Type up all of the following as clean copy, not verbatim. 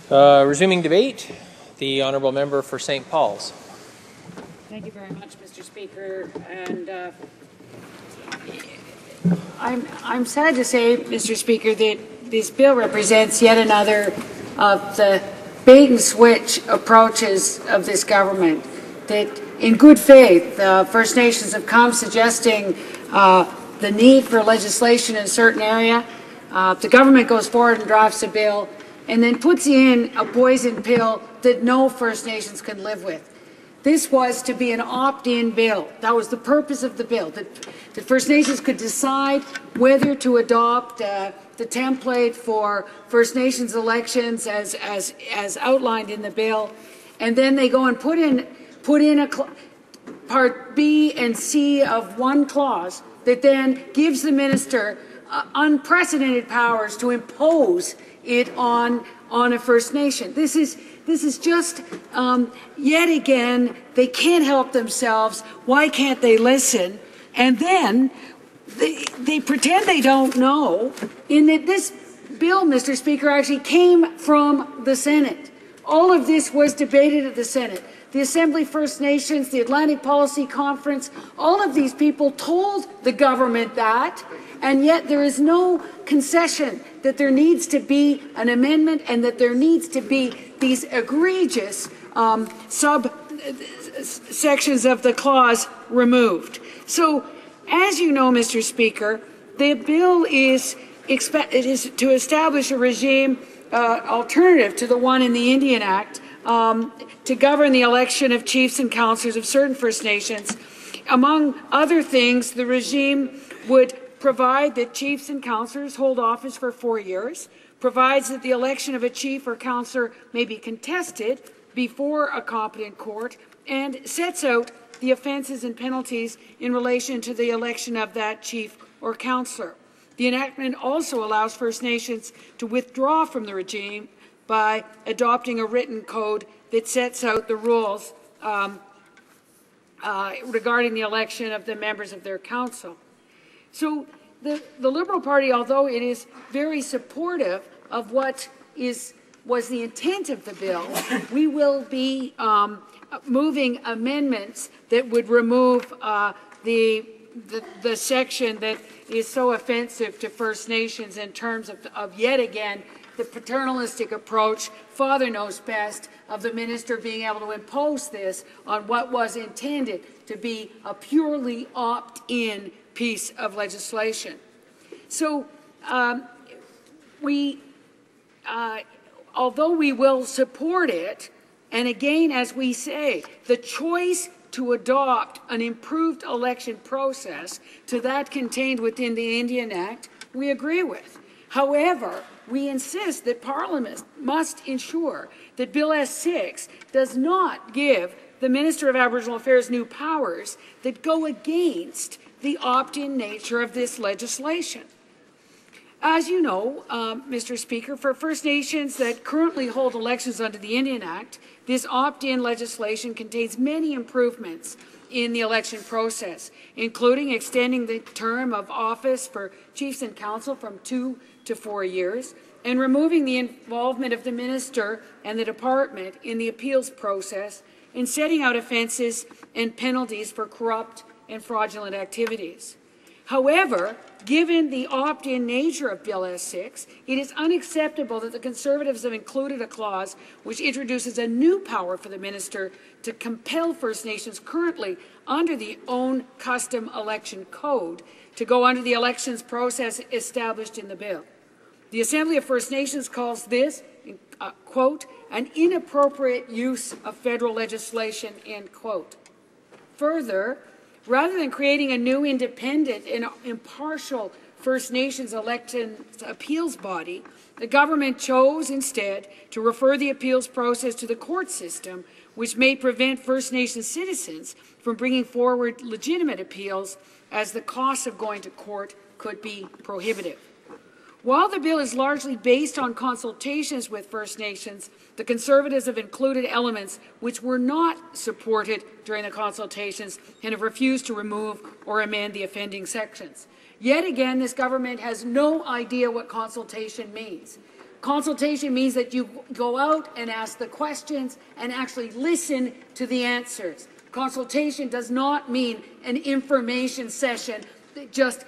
Resuming debate, the honourable member for St. Paul's. Thank you very much, Mr. Speaker. And I'm sad to say, Mr. Speaker, that this bill represents yet another of the bait and switch approaches of this government. That, in good faith, First Nations have come suggesting the need for legislation in a certain area. The government goes forward and drafts a bill, and then puts in a poison pill that no First Nations can live with. This was to be an opt-in bill. That was the purpose of the bill, that the First Nations could decide whether to adopt the template for First Nations elections as outlined in the bill, and then they go and put in Part B and C of one clause that then gives the minister unprecedented powers to impose it on a First Nation. This is just yet again, they can't help themselves. Why can't they listen? And then they pretend they don't know, in that this bill, Mr. Speaker, actually came from the Senate. All of this was debated at the Senate. The Assembly First Nations, the Atlantic Policy Conference, all of these people told the government that, and yet there is no concession that there needs to be an amendment and that there needs to be these egregious subsections of the clause removed. So, as you know, Mr. Speaker, the bill is to establish a regime alternative to the one in the Indian Act to govern the election of chiefs and councillors of certain First Nations. Among other things, the regime would provide that chiefs and councillors hold office for 4 years, provides that the election of a chief or councillor may be contested before a competent court, and sets out the offences and penalties in relation to the election of that chief or councillor. The enactment also allows First Nations to withdraw from the regime by adopting a written code that sets out the rules regarding the election of the members of their council. So the Liberal Party, although it is very supportive of what was the intent of the bill, we will be moving amendments that would remove the section that is so offensive to First Nations in terms of yet again the paternalistic approach, father knows best, of the minister being able to impose this on what was intended to be a purely opt-in piece of legislation. So although we will support it, and again, as we say, the choice to adopt an improved election process to that contained within the Indian Act, we agree with. However, we insist that Parliament must ensure that Bill S-6 does not give the Minister of Aboriginal Affairs new powers that go against the opt-in nature of this legislation. As you know, Mr. Speaker, for First Nations that currently hold elections under the Indian Act, this opt-in legislation contains many improvements in the election process, including extending the term of office for chiefs and council from 2 to 4 years, and removing the involvement of the minister and the department in the appeals process, and setting out offences and penalties for corrupt and fraudulent activities. However, given the opt-in nature of Bill S-6, it is unacceptable that the Conservatives have included a clause which introduces a new power for the minister to compel First Nations currently under the own custom election code to go under the elections process established in the bill. The Assembly of First Nations calls this, quote, an inappropriate use of federal legislation, end quote. Further, rather than creating a new independent and impartial First Nations election appeals body, the government chose instead to refer the appeals process to the court system, which may prevent First Nations citizens from bringing forward legitimate appeals, as the cost of going to court could be prohibitive. While the bill is largely based on consultations with First Nations, the Conservatives have included elements which were not supported during the consultations and have refused to remove or amend the offending sections. Yet again, this government has no idea what consultation means. Consultation means that you go out and ask the questions and actually listen to the answers. Consultation does not mean an information session just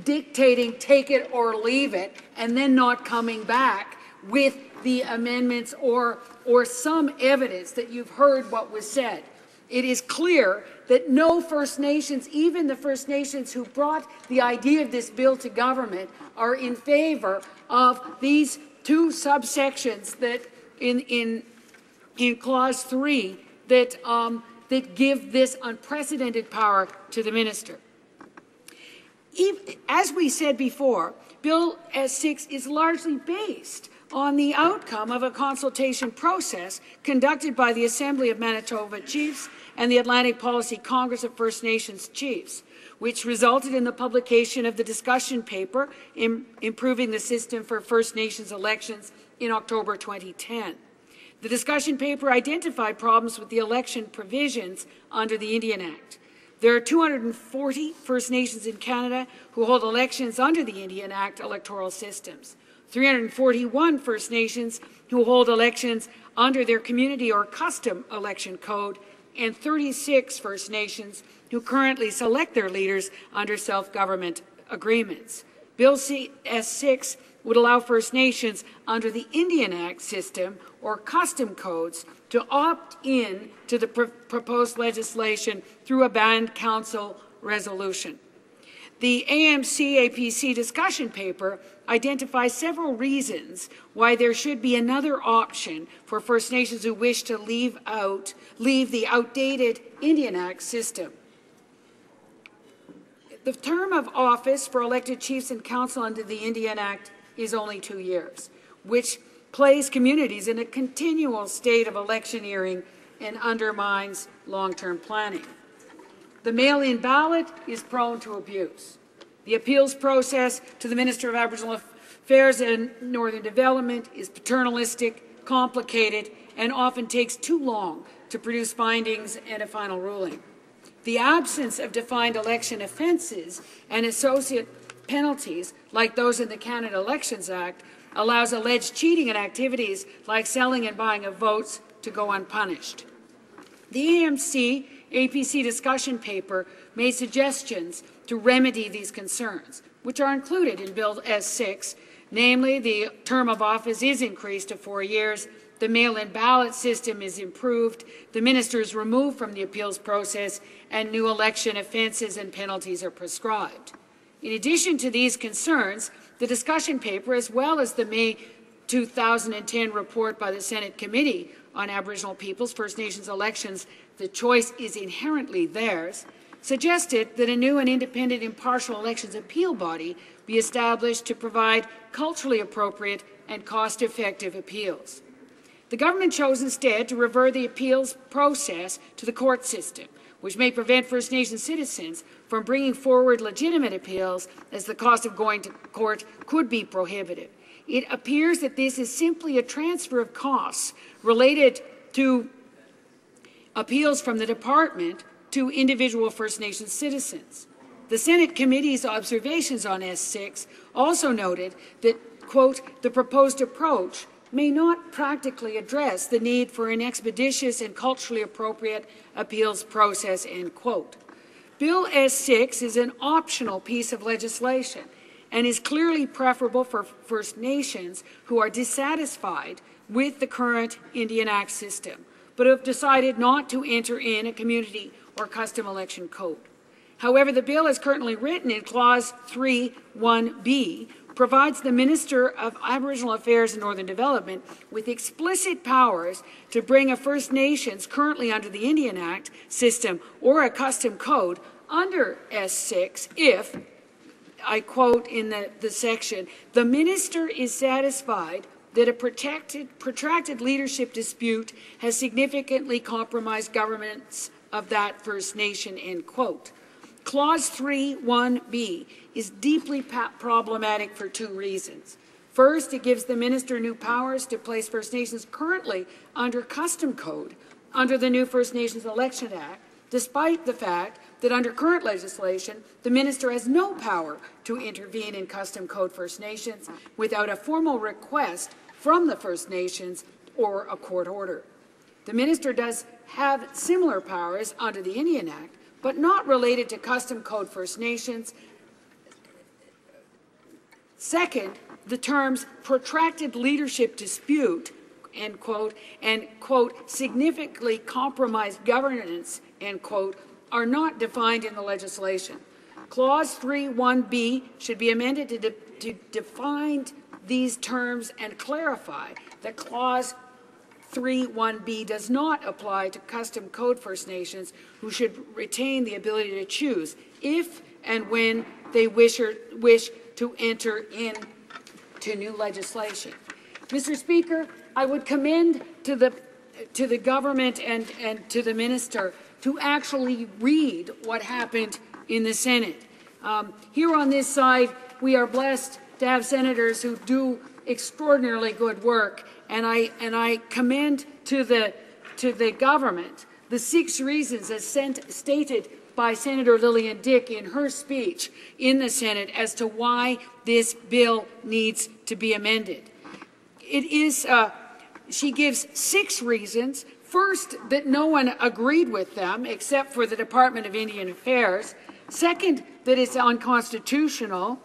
dictating take it or leave it and then not coming back with the amendments or some evidence that you've heard what was said. It is clear that no First Nations, even the First Nations who brought the idea of this bill to government, are in favor of these two subsections that in Clause 3 that give this unprecedented power to the minister. As we said before, Bill S-6 is largely based on the outcome of a consultation process conducted by the Assembly of Manitoba Chiefs and the Atlantic Policy Congress of First Nations Chiefs, which resulted in the publication of the discussion paper Improving the System for First Nations Elections in October 2010. The discussion paper identified problems with the election provisions under the Indian Act. There are 240 First Nations in Canada who hold elections under the Indian Act electoral systems. 341 First Nations who hold elections under their community or custom election code, and 36 First Nations who currently select their leaders under self-government agreements. Bill S-6 would allow First Nations under the Indian Act system or custom codes to opt in to the proposed legislation through a band council resolution. The AMC-APC discussion paper identifies several reasons why there should be another option for First Nations who wish to leave the outdated Indian Act system. The term of office for elected chiefs and council under the Indian Act is only 2 years, which places communities in a continual state of electioneering and undermines long-term planning. The mail-in ballot is prone to abuse. The appeals process to the Minister of Aboriginal Affairs and Northern Development is paternalistic, complicated, and often takes too long to produce findings and a final ruling. The absence of defined election offences and associate penalties, like those in the Canada Elections Act, allows alleged cheating and activities like selling and buying of votes to go unpunished. The AMC-APC discussion paper made suggestions to remedy these concerns, which are included in Bill S-6, namely the term of office is increased to 4 years, the mail-in ballot system is improved, the minister is removed from the appeals process, and new election offences and penalties are prescribed. In addition to these concerns, the discussion paper, as well as the May 2010 report by the Senate Committee on Aboriginal Peoples, First Nations Elections, The Choice is Inherently Theirs, suggested that a new and independent impartial elections appeal body be established to provide culturally appropriate and cost-effective appeals. The government chose instead to revert the appeals process to the court system, which may prevent First Nations citizens from bringing forward legitimate appeals, as the cost of going to court could be prohibitive. It appears that this is simply a transfer of costs related to appeals from the department to individual First Nations citizens. The Senate Committee's observations on S-6 also noted that, quote, the proposed approach may not practically address the need for an expeditious and culturally appropriate appeals process, end quote. Bill S-6 is an optional piece of legislation and is clearly preferable for First Nations who are dissatisfied with the current Indian Act system, but have decided not to enter in a community or custom election code. However, the bill as currently written in Clause 3(1)(b) provides the Minister of Aboriginal Affairs and Northern Development with explicit powers to bring a First Nations currently under the Indian Act system or a custom code under S-6 if, I quote in the section, the Minister is satisfied that a protracted leadership dispute has significantly compromised governance of that First Nation, end quote. Clause 3(1)(b) is deeply problematic for two reasons. First, it gives the minister new powers to place First Nations currently under custom code under the new First Nations Election Act, despite the fact that under current legislation, the minister has no power to intervene in custom code First Nations without a formal request from the First Nations or a court order. The minister does have similar powers under the Indian Act, but not related to Custom Code First Nations. Second, the terms protracted leadership dispute, end quote, and, quote, significantly compromised governance, end quote, are not defined in the legislation. Clause 3.1b should be amended to define these terms and clarify that Clause 3.1b does not apply to Custom Code First Nations, who should retain the ability to choose if and when they wish to enter into new legislation. Mr. Speaker, I would commend to the government and to the minister to actually read what happened in the Senate. Here on this side, we are blessed to have senators who do extraordinarily good work, and I commend to the government the 6 reasons as stated by Senator Lillian Dick in her speech in the Senate as to why this bill needs to be amended. It is, she gives 6 reasons. First, that no one agreed with them except for the Department of Indian Affairs. Second, that it's unconstitutional.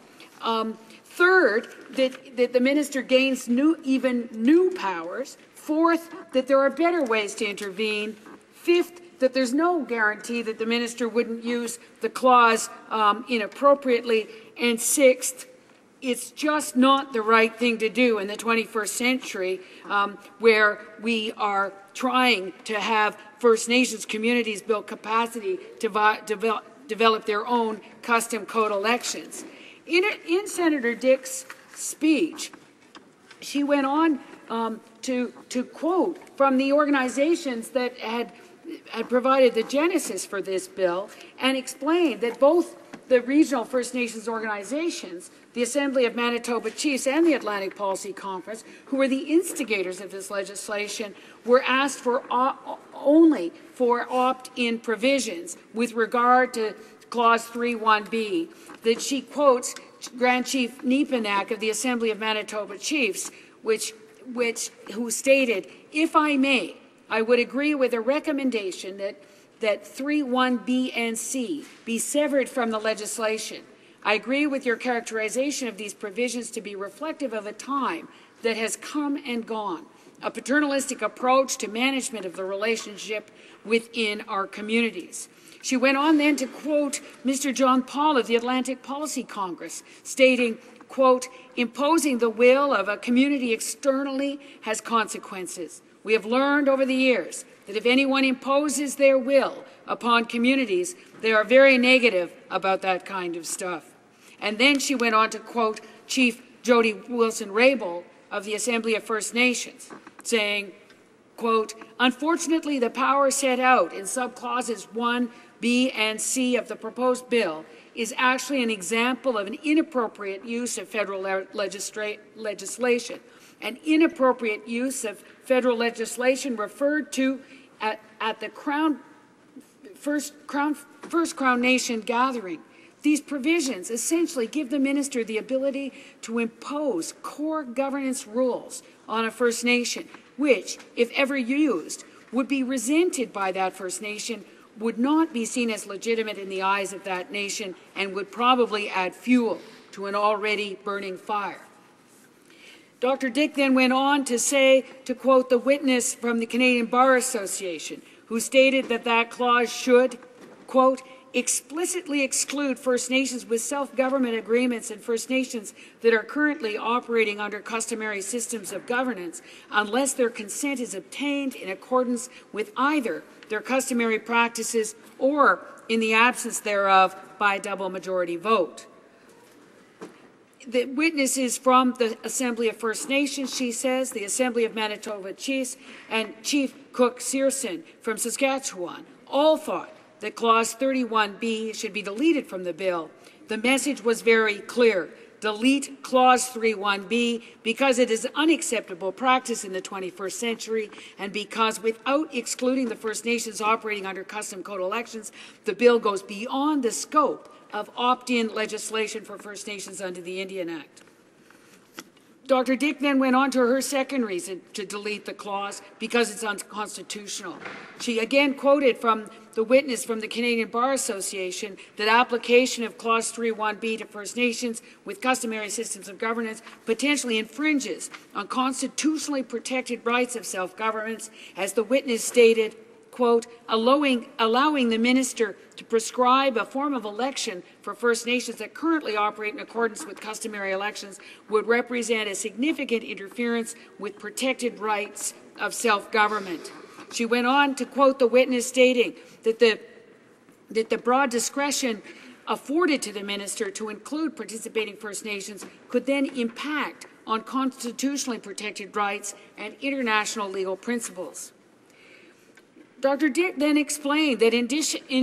Third, that the minister gains new powers. Fourth, that there are better ways to intervene. Fifth, that there's no guarantee that the minister wouldn't use the clause inappropriately. And sixth, it's just not the right thing to do in the 21st century where we are trying to have First Nations communities build capacity to develop their own custom code elections. In Senator Dick's speech, she went on to quote from the organizations that had provided the genesis for this bill and explained that both the regional First Nations organizations, the Assembly of Manitoba Chiefs and the Atlantic Policy Conference, who were the instigators of this legislation, were asked for only for opt-in provisions with regard to Clause 3.1b, that she quotes Grand Chief Nepanak of the Assembly of Manitoba Chiefs, who stated, "If I may, I would agree with a recommendation that 3.1b and c be severed from the legislation. I agree with your characterization of these provisions to be reflective of a time that has come and gone, a paternalistic approach to management of the relationship within our communities." She went on then to quote Mr. John Paul of the Atlantic Policy Congress, stating, quote, "Imposing the will of a community externally has consequences. We have learned over the years that if anyone imposes their will upon communities, they are very negative about that kind of stuff." And then she went on to quote Chief Jody Wilson-Raybould of the Assembly of First Nations, saying, quote, "Unfortunately, the power set out in subclauses 1b and c of the proposed bill is actually an example of an inappropriate use of federal legislation. An inappropriate use of federal legislation referred to at the First Crown Nation gathering. These provisions essentially give the minister the ability to impose core governance rules on a First Nation, which, if ever used, would be resented by that First Nation, would not be seen as legitimate in the eyes of that nation, and would probably add fuel to an already burning fire. Dr. Dick then went on to say, to quote the witness from the Canadian Bar Association, who stated that that clause should, quote, "explicitly exclude First Nations with self-government agreements and First Nations that are currently operating under customary systems of governance unless their consent is obtained in accordance with either their customary practices or, in the absence thereof, by a double majority vote." The witness is from the Assembly of First Nations, she says, the Assembly of Manitoba Chiefs, and Chief Cook Searson from Saskatchewan all thought that Clause 31b should be deleted from the bill. The message was very clear. Delete Clause 3.1b because it is unacceptable practice in the 21st century, and because without excluding the First Nations operating under custom code elections, the bill goes beyond the scope of opt-in legislation for First Nations under the Indian Act. Dr. Dick then went on to her second reason to delete the clause, because it's unconstitutional. She again quoted from the witness from the Canadian Bar Association that application of Clause 3.1b to First Nations with customary systems of governance potentially infringes on constitutionally protected rights of self-governance, as the witness stated, quote, allowing the minister to prescribe a form of election for First Nations that currently operate in accordance with customary elections would represent a significant interference with protected rights of self-government. She went on to quote the witness stating that the broad discretion afforded to the minister to include participating First Nations could then impact on constitutionally protected rights and international legal principles. Dr. Dick then explained that in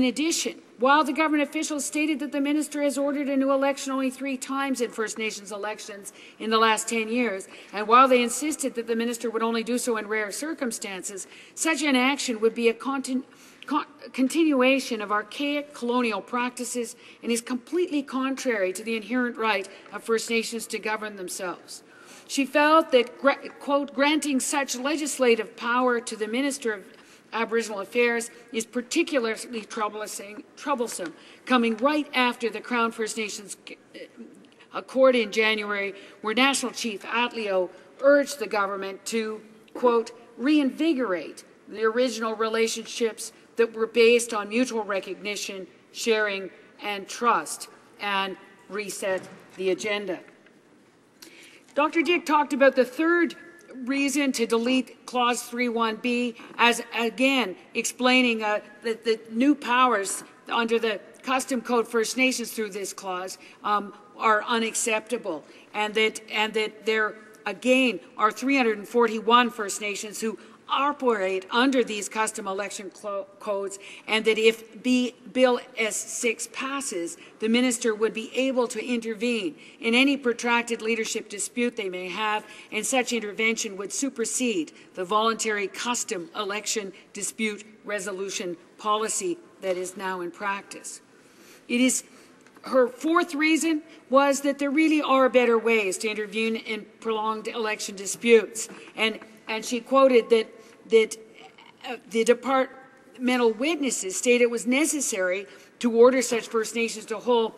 addition, while the government officials stated that the minister has ordered a new election only 3 times in First Nations elections in the last 10 years, and while they insisted that the minister would only do so in rare circumstances, such an action would be a continuation of archaic colonial practices and is completely contrary to the inherent right of First Nations to govern themselves. She felt that, quote, granting such legislative power to the Minister of Aboriginal Affairs is particularly troublesome, coming right after the Crown First Nations Accord in January, where National Chief Atleo urged the government to, quote, reinvigorate the original relationships that were based on mutual recognition, sharing, and trust, and reset the agenda. Dr. Dick talked about the third reason to delete Clause 3.1b as, again, explaining that the new powers under the Custom Code First Nations through this clause are unacceptable, and that there, again, are 341 First Nations who operate under these custom election codes, and that if Bill S-6 passes, the minister would be able to intervene in any protracted leadership dispute they may have, and such intervention would supersede the voluntary custom election dispute resolution policy that is now in practice. Her fourth reason was that there really are better ways to intervene in prolonged election disputes, and she quoted that the departmental witnesses stated it was necessary to order such First Nations to hold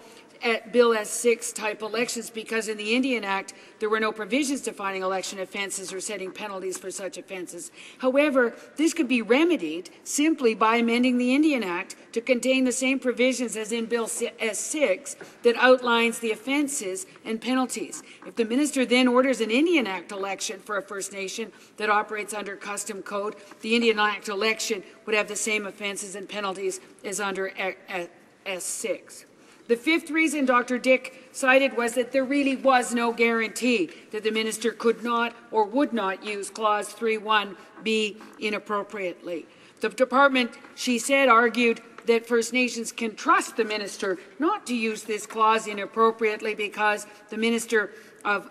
Bill S-6 type elections because in the Indian Act there were no provisions defining election offences or setting penalties for such offences. However, this could be remedied simply by amending the Indian Act to contain the same provisions as in Bill S-6 that outlines the offences and penalties. If the minister then orders an Indian Act election for a First Nation that operates under custom code, the Indian Act election would have the same offences and penalties as under S-6. The fifth reason Dr. Dick cited was that there really was no guarantee that the minister could not or would not use Clause 3.1b inappropriately. The department, she said, argued that First Nations can trust the minister not to use this clause inappropriately because the Minister of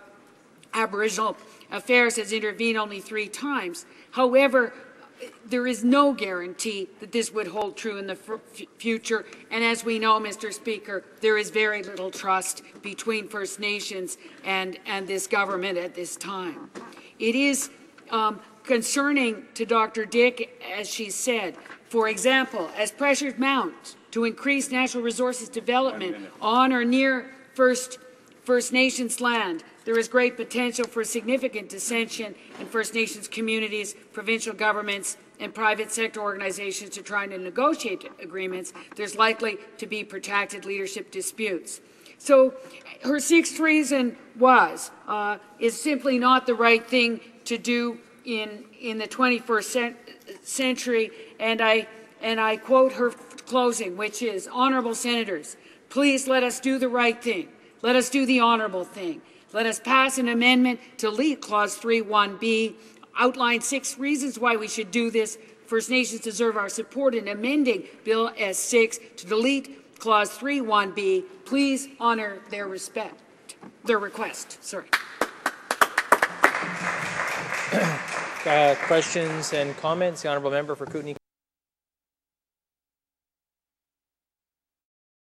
Aboriginal Affairs has intervened only 3 times. However, there is no guarantee that this would hold true in the future, and as we know, Mr. Speaker, there is very little trust between First Nations and this government at this time. It is concerning to Dr. Dick, as she said, for example, as pressures mount to increase natural resources development on or near First Nations land, there is great potential for significant dissension in First Nations communities, provincial governments, and private sector organizations to try to negotiate agreements. There's likely to be protracted leadership disputes. So her sixth reason is simply not the right thing to do in the 21st century, and I quote her closing, which is, "Honourable Senators, please let us do the right thing. Let us do the honourable thing. Let us pass an amendment to delete Clause 3.1b, outline 6 reasons why we should do this. First Nations deserve our support in amending Bill S-6 to delete Clause 3.1b. Please honour their request. Sorry. Questions and comments? The Honourable Member for Kootenay.